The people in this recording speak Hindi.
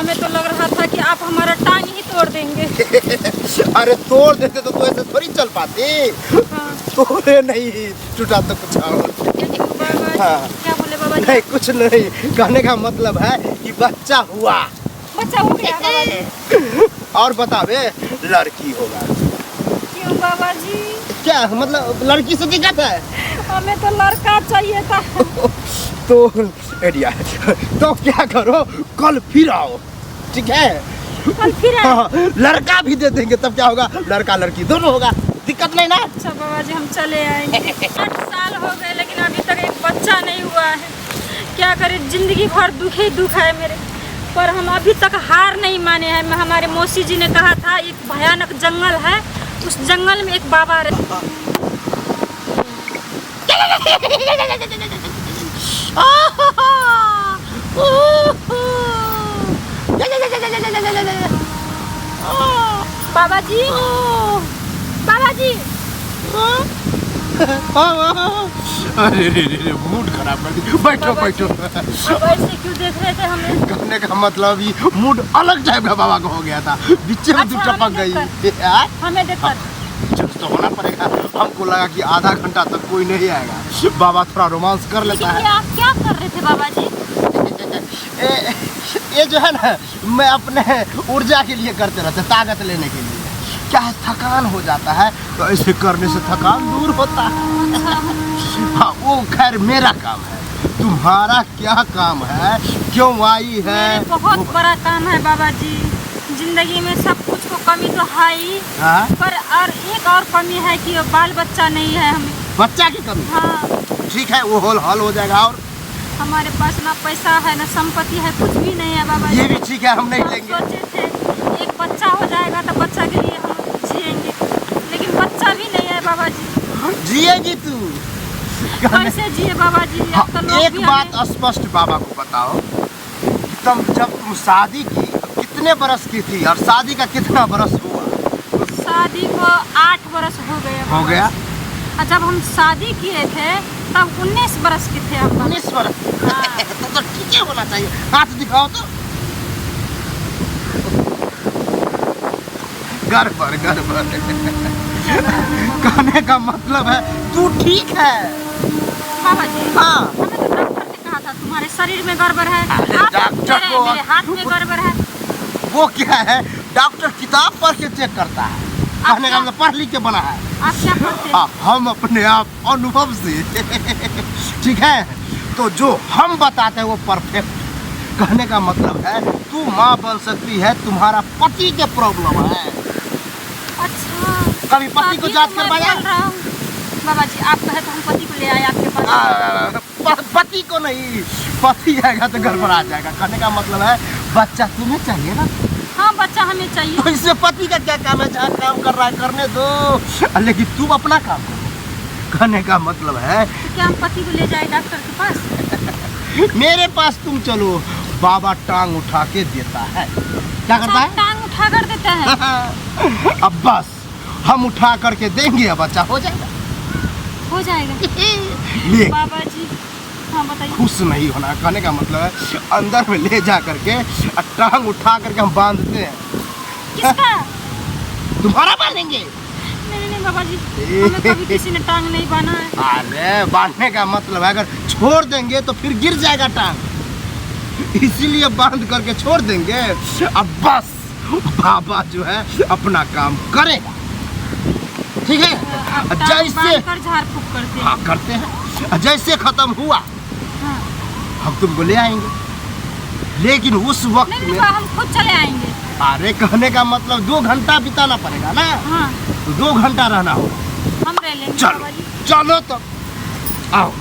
हमें तो लग रहा था कि आप हमारा टांग ही तोड़ देंगे। अरे तोड़ देते तो तू ऐसे थोड़ी चल पाती। हाँ। तोड़े नहीं टूटा तो कुछ और। बाबा हाँ। क्या बोले बाबा जी? नहीं कुछ नहीं, कहने का मतलब है कि बच्चा हुआ। बच्चा हो गया बाबा जी? और बतावे लड़की होगा। क्यों बाबा जी? क्या मतलब लड़की से दिक्कत है? हमें तो लड़का चाहिए था। तो एडिया तो क्या करो, कल फिर आओ, ठीक है? कल फिर आए? हाँ, लड़का भी दे देंगे, तब क्या होगा, लड़का लड़की दोनों होगा, दिक्कत नहीं ना। अच्छा बाबा जी हम चले आएंगे। 8 साल हो गए लेकिन अभी तक एक बच्चा नहीं हुआ है। क्या करें, जिंदगी भर दुख ही दुख है मेरे, पर हम अभी तक हार नहीं माने हैं। हमारे मौसी जी ने कहा था एक भयानक जंगल है, उस जंगल में एक बाबा रहते। बाबा जी, बाबा जी। अरे रे मूड खराब कर दी। बैठो बैठो। अब ऐसे क्यों देख रहे थे हमें? कहने का मतलब ये मूड अलग टाइप का बाबा को हो गया था, बीच में तू टपक गई। हमें देखकर चुप तो होना पड़ेगा। हमको लगा कि आधा घंटा तक कोई नहीं आएगा, बाबा थोड़ा रोमांस कर लेता है। आप क्या कर रहे थे बाबा जी? ये जो है ना, मैं अपने ऊर्जा के लिए करते रहते, ताकत लेने के लिए। क्या है, थकान हो जाता है तो ऐसे करने से थकान दूर होता है। हाँ वो खैर मेरा काम है, तुम्हारा क्या काम है, क्यों आई है? बहुत बड़ा काम है बाबा जी। जिंदगी में सब कुछ को कमी तो है ही, पर और एक और कमी है कि बाल बच्चा नहीं है हमें। बच्चा की कमी? हाँ। ठीक है वो हल हो जाएगा। और हमारे पास ना पैसा है ना संपत्ति है, कुछ भी नहीं है बाबा जी। ये भी ठीक है, हम नहीं लेंगे। सोचे थे एक बच्चा हो जाएगा तो बच्चा के लिए हम जिएंगे, लेकिन बच्चा भी नहीं है बाबा जी। जिएगी तू? कैसे जिए बाबा जी? हाँ, तो लोग एक भी बात स्पष्ट बाबा को बताओ, जब तुम शादी की कितने बरस की थी और शादी का कितना बरस हुआ? शादी को 8 बरस हो गए। हो गया? और जब हम शादी किए थे तब 19 बरस के थे हम। 19 बरस? हाँ। तो ठीक है होना चाहिए। हाथ दिखाओ तो। गड़बड़ गड़बड़। कहने का मतलब है तू ठीक है बाबा जी। हाँ। हमें तो डॉक्टर ने कहा था तुम्हारे शरीर में गड़बड़ है। अरे आप डॉक्टर को मेरे हाथ में गड़बड़ है। वो क्या है, डॉक्टर किताब पढ़ के चेक करता है। कहने का मतलब पढ़ लिख के बना है। आप क्या करते हैं? हम अपने आप अनुभव से। ठीक है, तो जो हम बताते हैं वो परफेक्ट। कहने का मतलब है तू माँ बन सकती है, तुम्हारा पति के प्रॉब्लम है। अच्छा, कभी पति को जांच करवाया? बाबा जी आप कहे तो हम पति को ले आए आपके पास। पति को नहीं, पति आएगा तो गड़बड़ा जाएगा। कहने का मतलब है बच्चा तुम्हें चाहिए ना? हाँ बच्चा हमें चाहिए। तो इसमें पति का क्या काम है, जहाँ काम कर रहा है करने दो, लेकिन तुम अपना काम करो। कहने का मतलब है तो क्या हम पति को ले जाए डॉक्टर के पास? मेरे पास तुम चलो, बाबा टांग उठा के देता है। क्या करता है? टांग उठा कर देता है। अब बस हम उठा करके देंगे, अब बच्चा हो जाएगा। हो जाएगा। ले बाबा जी हाँ बताइए। खुश नहीं होना, कहने का मतलब है अंदर में ले जा करके टांग उठा करके हम बांधते हैं। किसका? तुम्हारा बांधेंगे? नहीं नहीं बाबा जी, हमें कभी किसी ने टांग नहीं बांधा है। अरे बांधने का मतलब है अगर छोड़ देंगे तो फिर गिर जाएगा टांग, इसीलिए बांध करके छोड़ देंगे। अब बस बाबा जो है अपना काम करेगा, ठीक है? जैसे झाड़ फूक करते हैं। हाँ करते हैं। जैसे खत्म हुआ हाँ। हम तुमको ले आएंगे, लेकिन उस वक्त में हम खुद चले आएंगे। अरे कहने का मतलब 2 घंटा बिताना पड़ेगा ना। हाँ। तो 2 घंटा रहना होगा। हम रह लेंगे चलो बाबा जी। चलो तो आओ।